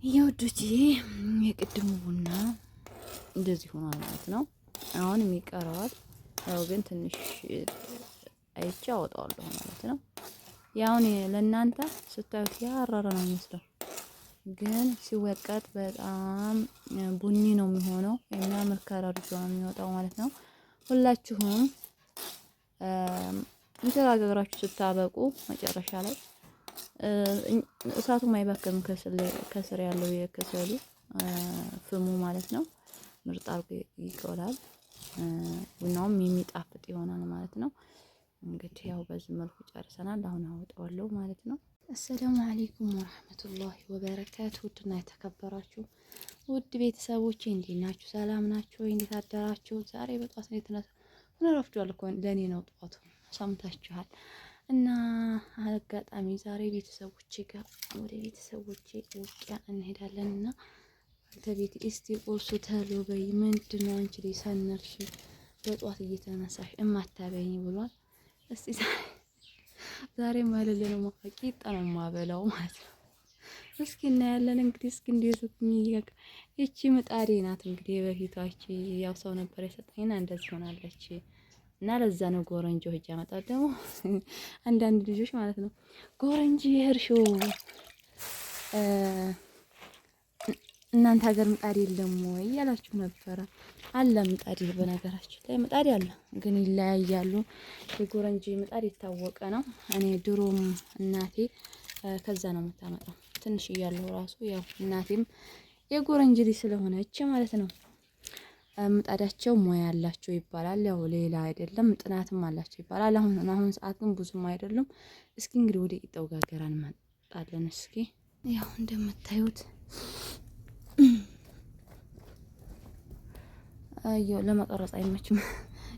የውዶች የቅድሙ ቡና እንደዚህ ሆኗል ማለት ነው። አሁን የሚቀረዋል ያው ግን ትንሽ አይቼ አወጣዋለሁ ማለት ነው። ያውን ለእናንተ ስታዩት ያረረ ነው የሚመስለው፣ ግን ሲወቀጥ በጣም ቡኒ ነው የሚሆነው። የሚያምር ከለር ይዞ ነው የሚወጣው ማለት ነው። ሁላችሁም እንተጋገራችሁ ስታበቁ መጨረሻ ላይ እሳቱ ማይባከም ከስር ያለው የከሰሉ ፍሙ ማለት ነው ምርጥ አርጎ ይቆላል። ቡናውም የሚጣፍጥ ይሆናል ማለት ነው። እንግዲህ ያው በዚህ መልኩ ጨርሰናል። አሁን አወጣዋለሁ ማለት ነው። አሰላሙ አለይኩም ወራህመቱላሂ ወበረካቱ። ውድና የተከበራችሁ ውድ ቤተሰቦቼ እንዴት ናችሁ? ሰላም ናችሁ? እንዴት አደራችሁ? ዛሬ በጧት ነው የተነሳሁት። ረፍዷል እኮ ለኔ ነው ጧቱ፣ ሰምታችኋል። እና አጋጣሚ ዛሬ ቤተሰቦቼ ጋር ወደ ቤተሰቦቼ ውቂያ እንሄዳለን እና ቤት እስቲ ቁርሱ ተሎ በይ። ምንድነው አንቺ ላይ ሰነፍሽ በጧት እየተነሳሽ እማታበይኝ ብሏል። እስቲ ዛሬ ማለት ነው ማቂጣ ነው ማበላው ማለት ነው። እስኪ እናያለን እንግዲህ። እስኪ እንዴት የሚያቅ እቺ ምጣዴ ናት እንግዲህ በፊቷች ያው ሰው ነበር የሰጠኝና እንደዚህ ሆናለች። እና ለዛ ነው ጎረንጆ ሂጅ አመጣት። ደግሞ አንዳንድ ልጆች ማለት ነው ጎረንጆ ይሄርሽው እናንተ ሀገር ምጣድ የለም ወይ ያላችሁ ነበረ። አለ ምጣድ፣ በነገራችን ላይ ምጣድ አለ፣ ግን ይለያያሉ። የጎረንጆ ምጣድ የታወቀ ነው። እኔ ድሮም እናቴ ከዛ ነው የምታመጣው። ትንሽ እያለሁ ራሱ ያው እናቴም የጎረንጆ ልጅ ስለሆነች ማለት ነው ምጣዳቸው ሙያ አላቸው ይባላል። ያው ሌላ አይደለም፣ ጥናትም አላቸው ይባላል። አሁን ሰዓት ግን ብዙም አይደሉም። እስኪ እንግዲህ ወደ ቂጣው ጋገራ እንመጣለን። እስኪ ያው እንደምታዩት አየው ለመቀረጽ አይመችም።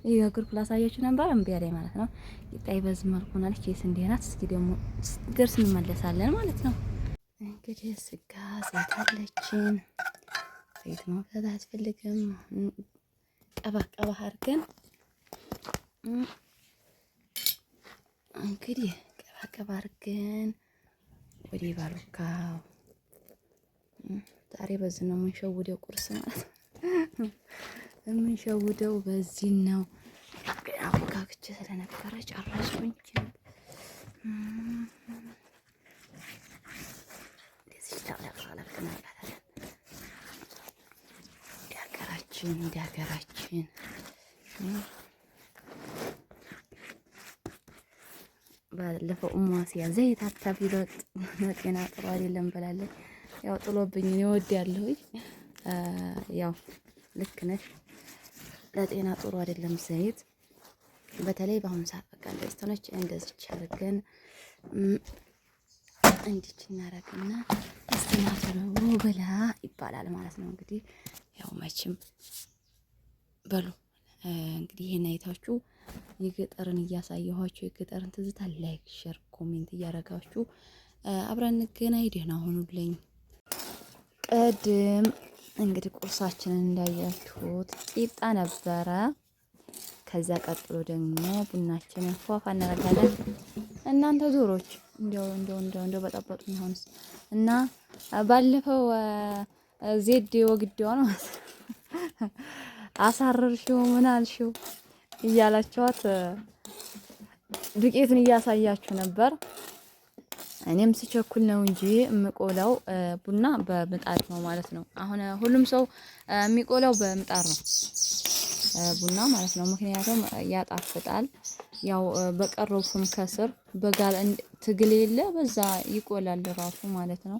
የጋግር ፕላስ አያችሁ ነበር እምቢ አለኝ ማለት ነው። ቂጣይ በዚህ መልኩ ሆናለች። የስንዴ ናት። እስኪ ደግሞ ስትደርስ እንመለሳለን ማለት ነው። እንግዲህ ስጋ ዘይት አለችን። ዘይት ማፍላት አያስፈልግም። ቀባ አድርገን እንግዲህ ቀባ አድርገን ወደ ባሉካው ዛሬ በዚህ ነው የምንሸውደው ቁርስ ማለት ነው። የምንሸውደው በዚህ ነው። አቦካክቼ ስለነበረ ጨረስኩኝ። እንደ ሀገራችን ባለፈው ኡማሲያ ዘይት አታቢሎ ለጤና ጥሩ አይደለም ብላለች። ያው ጥሎብኝ እወዳለሁ። ያው ልክ ነሽ፣ ለጤና ጥሩ አይደለም ዘይት። በተለይ በአሁኑ ሰዓት በቃ እንደዚህ ተነች እንደዚህ አድርገን እንዲች እናረግና አስተናግሮ በላ ይባላል ማለት ነው። እንግዲህ ያው መቼም በሉ እንግዲህ ይሄን አይታችሁ የገጠርን እያሳየኋችሁ የገጠርን ትዝታ ላይክ፣ ሼር፣ ኮሜንት እያረጋችሁ አብረን እንገናኝ። ደህና ሁኑልኝ። ቅድም እንግዲህ ቁርሳችንን እንዳያችሁት ቂጣ ነበረ። ከዛ ቀጥሎ ደግሞ ቡናችንን ፏፏ እናደርጋለን። እናንተ ዞሮች እንደው በጠበጡ ይሆንስ እና ባለፈው ዜድ ወግዴዋ ነው አሳረርሽው ምን አልሽው እያላችኋት ዱቄቱን እያሳያችሁ ነበር። እኔም ስቸኩል ነው እንጂ የምቆላው ቡና በምጣድ ነው ማለት ነው። አሁን ሁሉም ሰው የሚቆላው በምጣድ ነው ቡና ማለት ነው። ምክንያቱም ያጣፍጣል። ያው በቀረው ፍም ከስር በጋል ትግል የለ በዛ ይቆላል ራሱ ማለት ነው።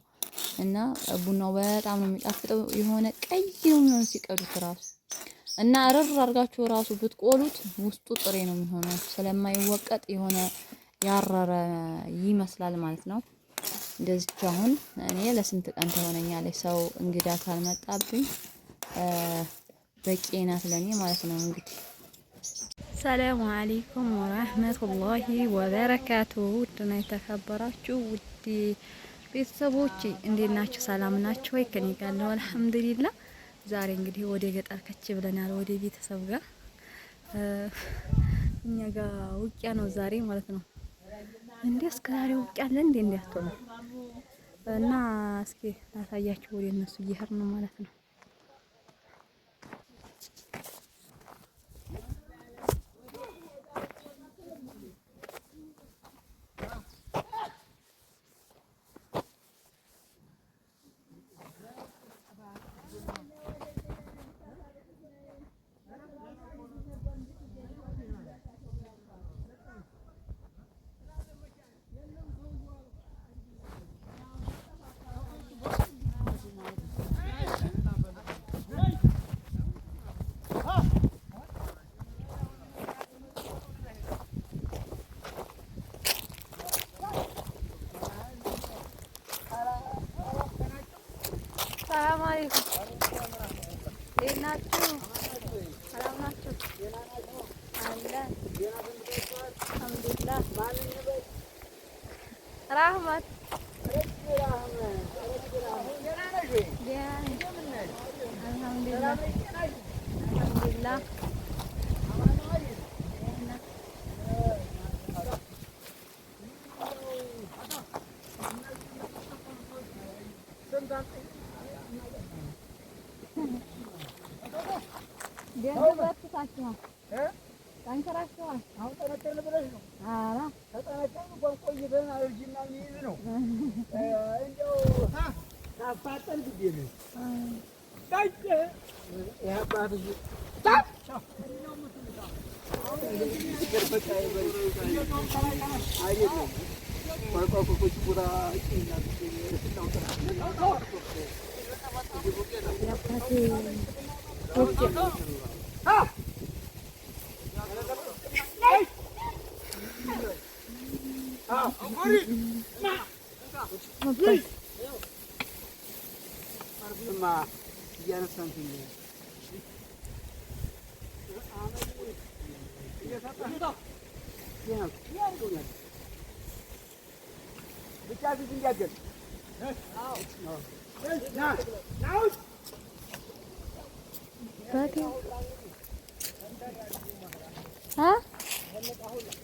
እና ቡናው በጣም ነው የሚጣፍጠው። የሆነ ቀይ ነው የሚሆነው ሲቀዱት ራሱ እና ረር አድርጋችሁ ራሱ ብትቆሉት ውስጡ ጥሬ ነው የሚሆነው። ስለማይወቀጥ የሆነ ያረረ ይመስላል ማለት ነው። እንደዚህ አሁን እኔ ለስንት ቀን ተሆነኛለች ሰው እንግዳ ካልመጣብኝ በቂ ናት ለኔ ማለት ነው። እንግዲህ ሰላም አለይኩም ወራህመቱላሂ ወበረካቱ። ውድና የተከበራችሁ ውድ ቤተሰቦች እንዴት ናችሁ? ሰላም ናችሁ ወይ? ከኔ ጋር ነው አልሐምዱሊላህ። ዛሬ እንግዲህ ወደ ገጠር ከች ብለናል፣ ወደ ቤተሰብ ጋር። እኛ ጋር ውቂያ ነው ዛሬ ማለት ነው። እንዴ እስከ ዛሬ ውቂያ አለ እንዴ? እንዲያትሆነ እና እስኪ ላሳያችሁ ወደ እነሱ እየሄድን ነው ማለት ነው። ሰላም አለይኩም። እንዴት ናችሁ? ሰላም ናችሁ? አለን አልሐምዱሊላህ። ራህመት አልሐምዱሊላህ አልሐምዱሊላህ። ጠንክራችኋል። አሁን ጠነከርን ብለሽ ነው? ኧረ ተጠነከርን እንኳን ቆይተን አለርጂና የሚይዝ ነው። እንደው ታፋጠን ጊዜ ነው አባትሽ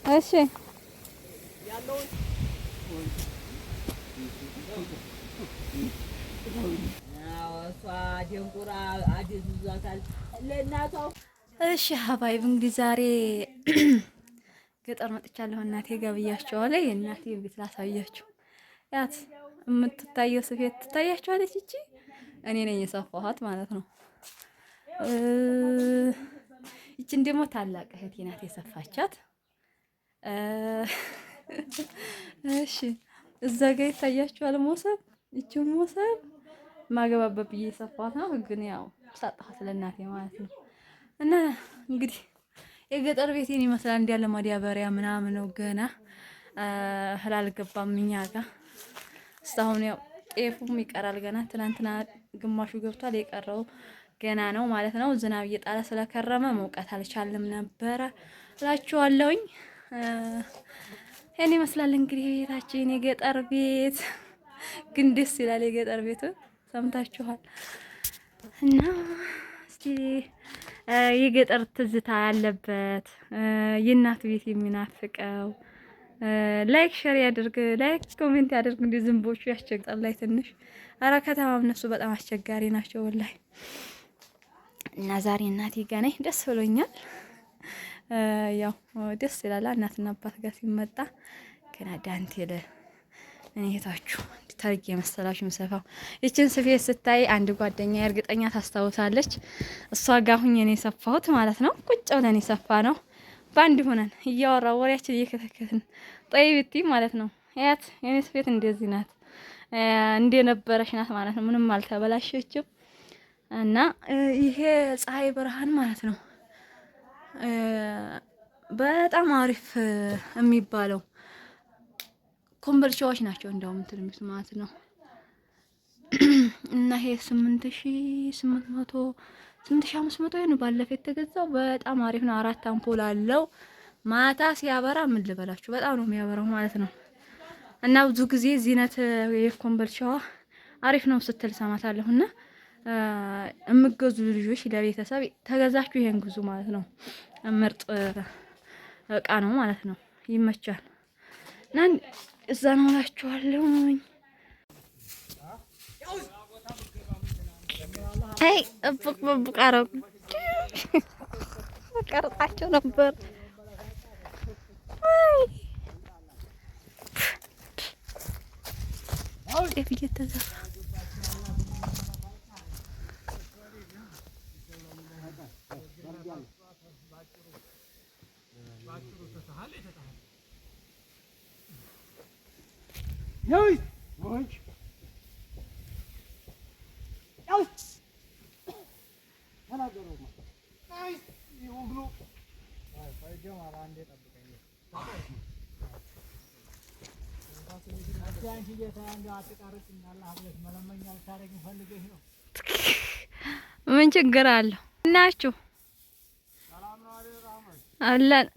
እሺ እሺ ሀባይብ እንግዲህ ዛሬ ገጠር መጥቻለሁ። እናቴ ጋር ብያቸዋለሁ። የእናቴ ቤት ላሳያችሁ። ያት የምትታየው ስፌት ትታያችኋለች። እቺ እኔ ነኝ የሰፋኋት ማለት ነው። ይቺን ደግሞ ታላቅ እህቴ ናት የሰፋቻት። እሺ እዛ ጋር ይታያችኋል ሞሰብ። ይቺ ሞሰብ ማገባበት ብዬ የሰፋኋት ነው። ግን ያው ሰጣኋት ለእናቴ ማለት ነው። እና እንግዲህ የገጠር ቤቴን ይመስላል። እንዲያለ ማዳበሪያ ምናምን ነው። ገና እህል አልገባም እኛ ጋር እስካሁን። ያው ጤፉም ይቀራል ገና። ትናንትና ግማሹ ገብቷል፣ የቀረው ገና ነው ማለት ነው። ዝናብ እየጣለ ስለከረመ መውቀት አልቻለም ነበረ እላችኋለሁኝ። ይሄን ይመስላል እንግዲህ ቤታችን፣ የገጠር ቤት ግን ደስ ይላል። የገጠር ቤት ሰምታችኋል። እና እስቲ የገጠር ትዝታ ያለበት የእናት ቤት የሚናፍቀው ላይክ ሼር ያድርግ፣ ላይክ ኮሜንት ያድርግ። እንደ ዝንቦቹ ያስቸግጣል ላይ ትንሽ። ኧረ ከተማም እነሱ በጣም አስቸጋሪ ናቸው ወላሂ። እና ዛሬ እናቴ ጋር ነኝ፣ ደስ ብሎኛል። ያው ደስ ይላል እናትና አባት ጋር ሲመጣ። ገና ዳንቴል እኔታችሁ ታርጌ መሰላችሁ ምሰፋው። ይችን ስፌት ስታይ አንድ ጓደኛ እርግጠኛ ታስታውሳለች። እሷ ጋር ሁኜ ነው የሰፋሁት ማለት ነው። ቁጭ ብለን የሰፋ ነው ባንድ ሆነን እያወራ ወሬያችን እየከተከትን ጠይብቲ ማለት ነው። ያት የኔ ስፌት እንደዚህ ናት፣ እንደነበረች ናት ማለት ነው። ምንም አልተበላሸችም። እና ይሄ ፀሐይ ብርሃን ማለት ነው በጣም አሪፍ የሚባለው ኮምቦልቻዎች ናቸው እንደውም እንትን ማለት ነው። እና ይሄ 8800 8500 ይሄን ባለፈ የተገዛው በጣም አሪፍ ነው። 4 አምፖል አለው። ማታ ሲያበራ ምን ልበላችሁ በጣም ነው የሚያበራው ማለት ነው። እና ብዙ ጊዜ ዚነት የኮምቦልቻዋ አሪፍ ነው ስትል ሰማታለሁና እምገዙ ልጆች ለቤተሰብ ተገዛችሁ ይሄን ግዙ ማለት ነው። ምርጥ እቃ ነው ማለት ነው። ይመቻል። እና እዛ ነው እላችኋለሁ። አይ እብቅ በብቅ አረጉ ቀርጣቸው ነበር። ጤፍ እየተዘራ ምን ችግር አለው? እናችሁ አለን